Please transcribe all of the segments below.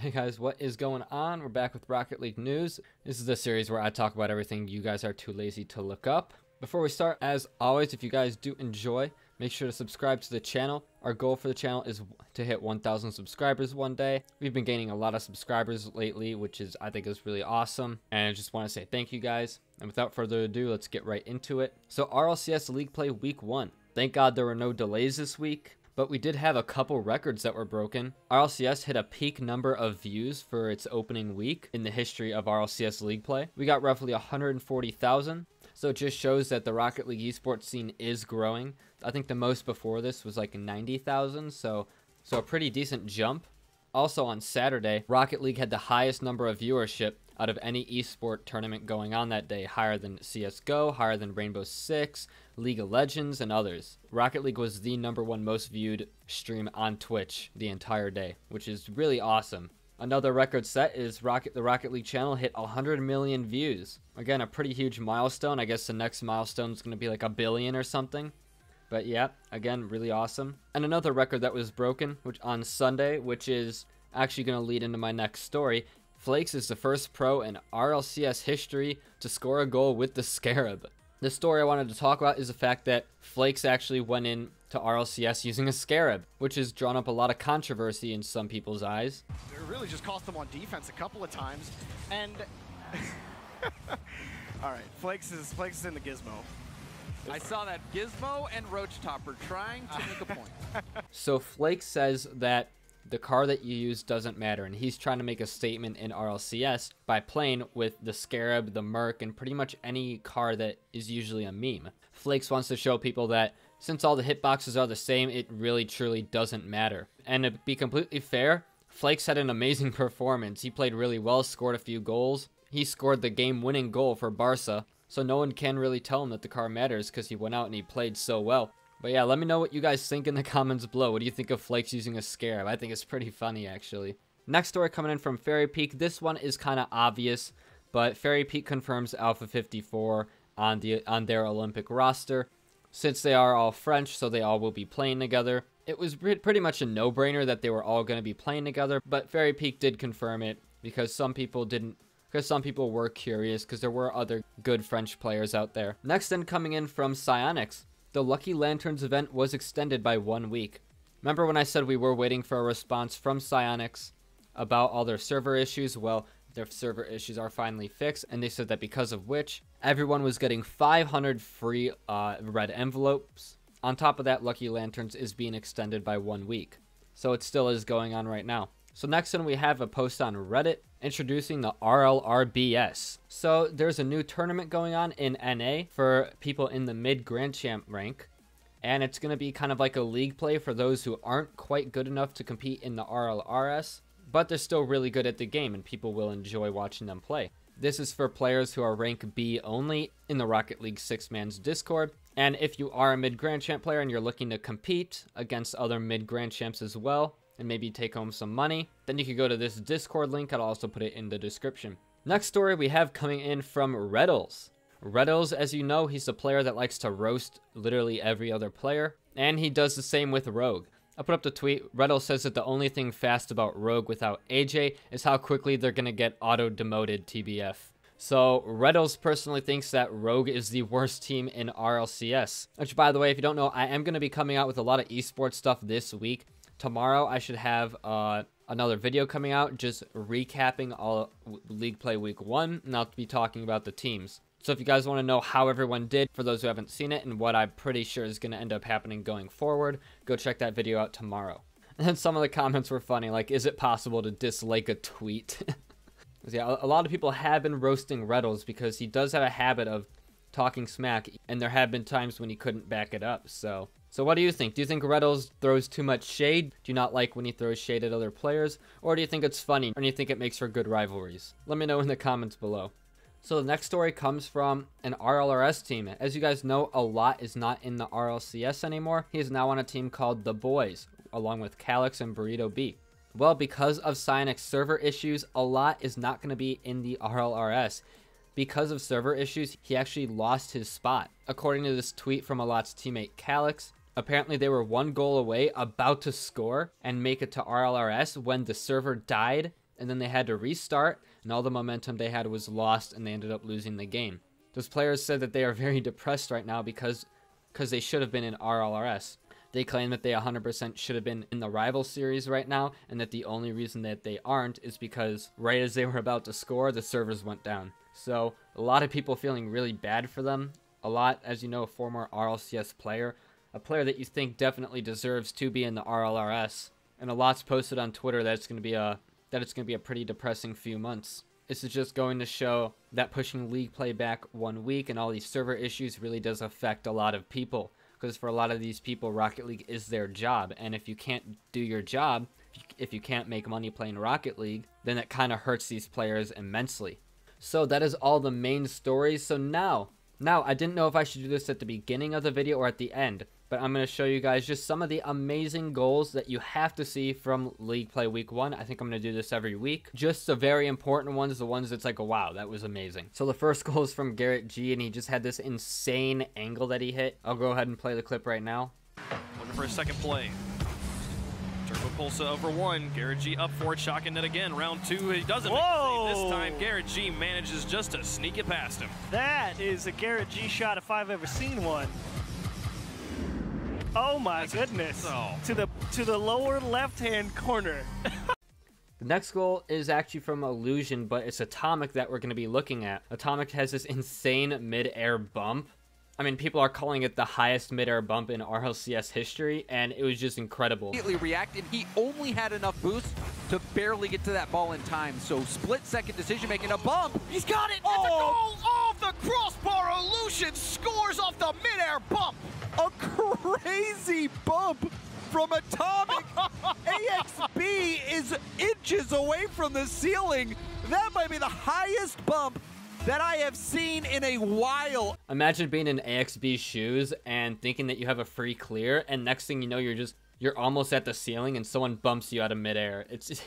Hey guys, what is going on? We're back with Rocket League news. This is the series where I talk about everything you guys are too lazy to look up. Before we start, as always, if you guys do enjoy, make sure to subscribe to the channel. Our goal for the channel is to hit 1,000 subscribers one day. We've been gaining a lot of subscribers lately, which I think is really awesome. And I just want to say thank you guys. And without further ado, let's get right into it. So RLCS League Play Week 1. Thank God there were no delays this week. But we did have a couple records that were broken. RLCS hit a peak number of views for its opening week in the history of RLCS League Play. We got roughly 140,000. So it just shows that the Rocket League esports scene is growing. I think the most before this was like 90,000. So a pretty decent jump. Also on Saturday, Rocket League had the highest number of viewership out of any esport tournament going on that day, higher than CSGO, higher than Rainbow Six, League of Legends, and others. Rocket League was the #1 most viewed stream on Twitch the entire day, which is really awesome. Another record set is the Rocket League channel hit 100 million views. Again, a pretty huge milestone. I guess the next milestone is going to be like 1 billion or something. But yeah, again, really awesome. And another record that was broken on Sunday, which is actually going to lead into my next story. Flakes is the first pro in RLCS history to score a goal with the Scarab. The story I wanted to talk about is the fact that Flakes actually went in to RLCS using a Scarab, which has drawn up a lot of controversy in some people's eyes. It really just cost them on defense a couple of times, and all right, Flakes is in the gizmo. I saw that Gizmo and Roach Topper trying to make a point. So Flakes says that the car that you use doesn't matter, and he's trying to make a statement in RLCS by playing with the Scarab, the Merc, and pretty much any car that is usually a meme. Flakes wants to show people that since all the hitboxes are the same, it really truly doesn't matter. And to be completely fair, Flakes had an amazing performance. He played really well, scored a few goals. He scored the game-winning goal for Barca, so no one can really tell him that the car matters because he went out and he played so well. But yeah, let me know what you guys think in the comments below. What do you think of Flakes using a Scarab? I think it's pretty funny, actually. Next story coming in from Fairy Peak. This one is kind of obvious, but Fairy Peak confirms Alpha 54 on their Olympic roster. Since they are all French, so they all will be playing together. It was pretty much a no-brainer that they were all going to be playing together, but Fairy Peak did confirm it because some people didn't. Because some people were curious because there were other good French players out there. Next then coming in from Psyonix. The Lucky Lanterns event was extended by 1 week. Remember when I said we were waiting for a response from Psyonix about all their server issues? Well, their server issues are finally fixed, and they said that because of which, everyone was getting 500 free red envelopes. On top of that, Lucky Lanterns is being extended by 1 week. So it still is going on right now. So next one, we have a post on Reddit introducing the RLRBS. So there's a new tournament going on in NA for people in the mid Grand Champ rank. And it's going to be kind of like a league play for those who aren't quite good enough to compete in the RLRS. But they're still really good at the game and people will enjoy watching them play. This is for players who are rank B only in the Rocket League 6-man's Discord. And if you are a mid Grand Champ player and you're looking to compete against other mid Grand Champs as well, and maybe take home some money, then you could go to this Discord link. I'll also put it in the description. Next story we have coming in from Rattles. Rattles, as you know, he's the player that likes to roast literally every other player, and he does the same with Rogue. I put up the tweet. Rattles says that the only thing fast about Rogue without AJ is how quickly they're gonna get auto-demoted TBF. So Retals personally thinks that Rogue is the worst team in RLCS. Which, by the way, if you don't know, I am going to be coming out with a lot of esports stuff this week. Tomorrow I should have another video coming out just recapping all League Play Week 1, and I'll be talking about the teams. So if you guys want to know how everyone did, for those who haven't seen it, and what I'm pretty sure is going to end up happening going forward, go check that video out tomorrow. And then some of the comments were funny, like, is it possible to dislike a tweet? Yeah, a lot of people have been roasting Retals because he does have a habit of talking smack, and there have been times when he couldn't back it up. So what do you think? Do you think Retals throws too much shade? Do you not like when he throws shade at other players? Or do you think it's funny? Or do you think it makes for good rivalries? Let me know in the comments below. So the next story comes from an RLRS team. As you guys know, a lot is not in the RLCS anymore. He is now on a team called The Boys, along with Calyx and Burrito B. Well, because of Psyonix server issues, a lot is not going to be in the RLRS. Because of server issues, he actually lost his spot. According to this tweet from Alot's teammate Calyx, apparently they were 1 goal away, about to score and make it to RLRS when the server died and then they had to restart, and all the momentum they had was lost, and they ended up losing the game. Those players said that they are very depressed right now because they should have been in Rlrs. They claim that they 100% should have been in the Rivals series right now, and that the only reason that they aren't is because right as they were about to score, the servers went down. So a lot of people feeling really bad for them. A lot, as you know, a former Rlcs player, a player that you think definitely deserves to be in the Rlrs, and a lot's posted on Twitter that it's going to be a pretty depressing few months. This is just going to show that pushing league play back 1 week and all these server issues really does affect a lot of people. Because for a lot of these people, Rocket League is their job. And if you can't do your job, if you can't make money playing Rocket League, then it kind of hurts these players immensely. So that is all the main stories. So now I didn't know if I should do this at the beginning of the video or at the end. But I'm going to show you guys just some of the amazing goals that you have to see from League Play Week 1. I think I'm going to do this every week. Just the very important ones, the ones that's like, wow, that was amazing. So the first goal is from Garrett G, and he just had this insane angle that he hit. I'll go ahead and play the clip right now. Looking for a second play. Turbo Pulsa over 1. Garrett G up for it. Shotgun it again. Round 2. He doesn't make the save this time. Garrett G manages just to sneak it past him. That is a Garrett G shot if I've ever seen one. Oh my goodness. To the lower left-hand corner. The next goal is actually from Illusion, but it's Atomic that we're going to be looking at. Atomic has this insane mid-air bump. I mean, people are calling it the highest mid-air bump in RLCS history, and it was just incredible. Immediately reacted. He only had enough boost to barely get to that ball in time. So split-second decision-making, a bump. He's got it. It's a goal off the crossbar. Illusion scores off the mid-air bump. A crazy bump from Atomic. AXB is inches away from the ceiling. That might be the highest bump that I have seen in a while. Imagine being in AXB's shoes and thinking that you have a free clear, and next thing you know, you're almost at the ceiling and someone bumps you out of midair. It's just,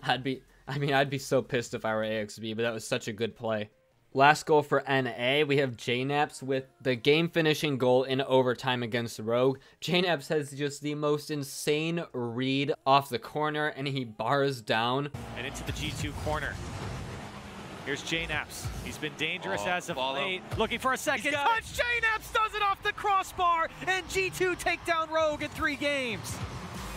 I'd be so pissed if I were AXB, but that was such a good play. Last goal for NA, we have JNaps with the game-finishing goal in overtime against Rogue. JNaps has just the most insane read off the corner, and he bars down. And into the G2 corner. Here's JNaps. He's been dangerous as of late. Looking for a second touch. JNaps does it off the crossbar, and G2 take down Rogue in 3 games.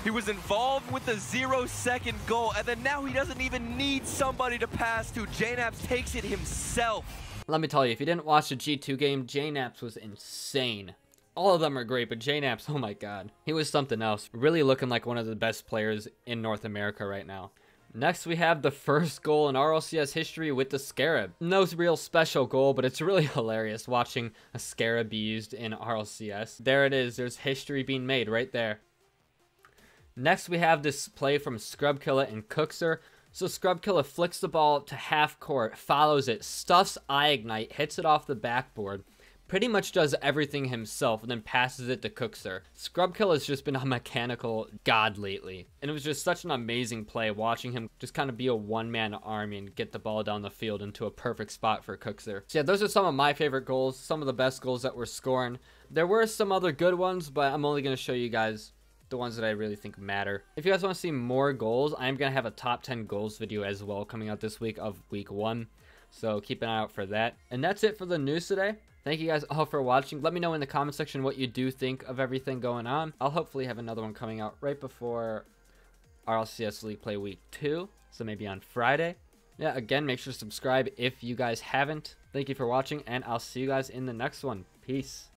He was involved with the 0-second goal, and then now he doesn't even need somebody to pass to. JNaps takes it himself. Let me tell you, if you didn't watch the G2 game, JNaps was insane. All of them are great, but JNaps, oh my god. He was something else. Really looking like one of the best players in North America right now. Next, we have the first goal in RLCS history with the Scarab. No real special goal, but it's really hilarious watching a Scarab be used in RLCS. There it is. There's history being made right there. Next, we have this play from Scrubkilla and Cookser. So Scrubkilla flicks the ball to half court, follows it, stuffs iGnite, hits it off the backboard, pretty much does everything himself, and then passes it to Cookser. Scrubkilla has just been a mechanical god lately, and it was just such an amazing play watching him just kind of be a one-man army and get the ball down the field into a perfect spot for Cookser. So yeah, those are some of my favorite goals, some of the best goals that we're scoring. There were some other good ones, but I'm only going to show you guys the ones that I really think matter. If you guys want to see more goals, I'm going to have a top 10 goals video as well coming out this week of week 1. So keep an eye out for that. And that's it for the news today. Thank you guys all for watching. Let me know in the comment section what you do think of everything going on. I'll hopefully have another one coming out right before RLCS League Play Week 2. So maybe on Friday. Yeah, again, make sure to subscribe if you guys haven't. Thank you for watching, and I'll see you guys in the next one. Peace.